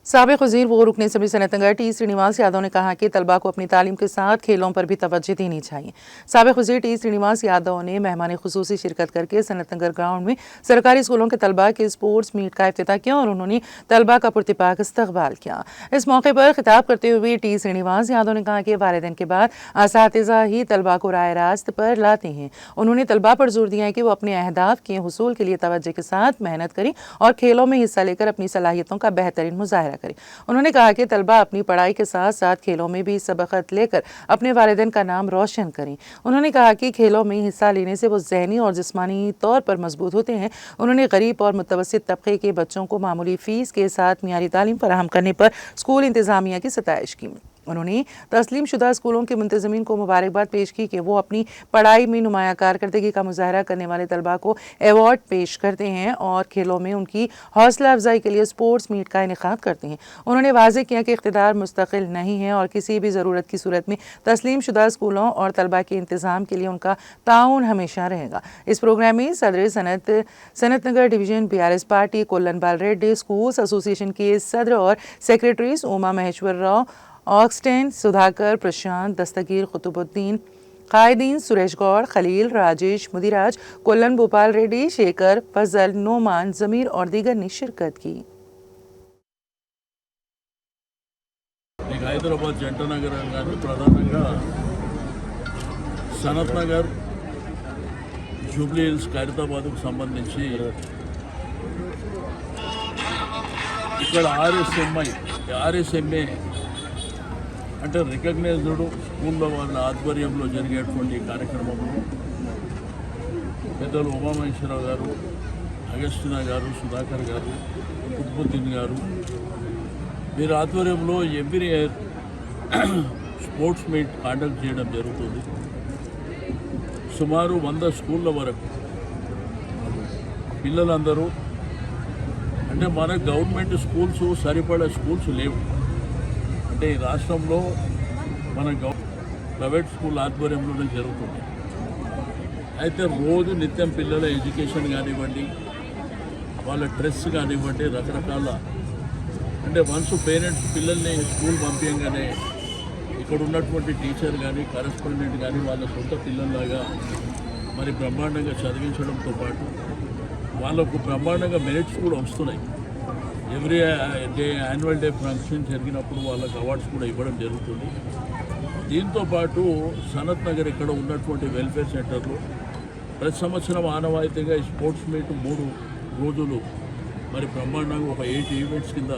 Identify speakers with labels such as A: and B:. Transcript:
A: साबिक वज़ीर वो रुकने असम्बली सनतनगर टी श्रीनिवास यादव ने कहा कि तलबा को अपनी तालीम के साथ खेलों पर भी तवज्जो देनी चाहिए। साबिक वज़ीर टी श्रीनिवास यादव ने मेहमान खुसूसी शिरकत करके सनतनगर ग्राउंड में सरकारी स्कूलों के तलबा के स्पोर्ट्स मीट का इफ्तिताह किया और उन्होंने तलबा का पुरतिपाक इस्तकबाल किया। इस मौके पर खिताब करते हुए टी श्रीनिवास यादव ने कहा कि वालिदैन के बाद असातिज़ा ही तलबा को राह रास्त पर लाते हैं। उन्होंने तलबा पर जोर दिया है कि वो अपने अहदाफ के हुसूल के लिए तवज्जो के साथ मेहनत करें और खेलों में हिस्सा लेकर अपनी सलाहियतों का बेहतरीन मुजाहिरा करें। उन्होंने कहा कि तलबा अपनी पढ़ाई के साथ साथ खेलों में भी सबकत लेकर अपने वालिदैन का नाम रोशन करें। उन्होंने कहा कि खेलों में हिस्सा लेने से वो ज़हनी और जिस्मानी तौर पर मजबूत होते हैं। उन्होंने गरीब और मुतवस्सित तबके के बच्चों को मामूली फ़ीस के साथ मियारी तालीम फराहम करने पर स्कूल इंतज़ामिया की सताइश की। उन्होंने तस्लीम शुदा स्कूलों के मुंतज़मीन को मुबारकबाद पेश की कि वो अपनी पढ़ाई में नुमाया कारकर्दगी का मुजाहरा करने वाले तलबा को एवॉर्ड पेश करते हैं और खेलों में उनकी हौसला अफजाई के लिए स्पोर्ट्स मीट का इनेकाद करते हैं। उन्होंने वाज़ेह किया कि इख्तिदार मुस्तकिल नहीं है और किसी भी ज़रूरत की सूरत में तस्लीम शुदा स्कूलों और तलबा के इंतज़ाम के लिए उनका ताउन हमेशा रहेगा। इस प्रोग्राम में सदर सनतनगर डिवीज़न BRS पार्टी, कोल्लन बाल रेड्डी स्कूल्स एसोसिएशन के सदर और सेक्रेटरीज उमा महेश्वर राव, ऑक्सटेन, सुधाकर, प्रशांत, दस्तगीर, कुतुबुद्दीन, कायदीन, सुरेश गौड़, खलील, राजेश, मुदिराज, कोल्लन भोपाल रेड्डी, शेखर, फजल, नोमान, जमीर और दीगर ने शिरकत की।
B: హైదరాబాద్ జంట నగరం కానీ ప్రధానంగా సనత్ నగర్, జూబ్లీ హిల్స్, ఖైరతాబాద్కు సంబంధించి ఇక్కడ ఆర్ఎస్ఎంఏ అంటే రికగ్నైజ్డ్ స్కూల్లో వాళ్ళ ఆధ్వర్యంలో జరిగేటువంటి కార్యక్రమంలో పెద్దలు ఉమామహేశ్వరరావు గారు, అగస్టినా గారు, సుధాకర్ గారు, కుతుబుద్దీన్ గారు వీరి ఆధ్వర్యంలో every year sports meet conduct చేయడం జరుగుతుంది. సుమారు 100 స్కూళ్ళ వరకు పిల్లలందరూ అంటే మన గవర్నమెంట్ స్కూల్స్ సరిపడే స్కూల్స్ లేవు. అంటే ఈ రాష్ట్రంలో మన ప్రైవేట్ స్కూల్ ఆధ్వర్యంలోనే జరుగుతుంది. అయితే రోజు నిత్యం పిల్లల ఎడ్యుకేషన్ కానివ్వండి, వాళ్ళ డ్రెస్ కానివ్వండి, రకరకాల అంటే వన్స్ పేరెంట్స్ పిల్లల్ని స్కూల్ పంపించగానే ఇక్కడ ఉన్నటువంటి టీచర్ కానీ కరెస్పాండెంట్ కానీ వాళ్ళ సొంత పిల్లల్లాగా మరి బ్రహ్మాండంగా చదివించడంతో పాటు వాళ్ళకు బ్రహ్మాండంగా మెరిట్స్ కూడా వస్తున్నాయి. Every day annual day function జరిగినప్పుడు వాళ్ళకి అవార్డ్స్ కూడా ఇవ్వడం జరుగుతుంది. దీంతోపాటు సనత్ నగర్ ఇక్కడ ఉన్నటువంటి వెల్ఫేర్ సెంటర్లో ప్రతి సంవత్సరం ఆనవాయితీగా ఈ స్పోర్ట్స్ మీట్ 3 రోజులు మరి బ్రహ్మాండంగా ఒక 8 ఈవెంట్స్ కింద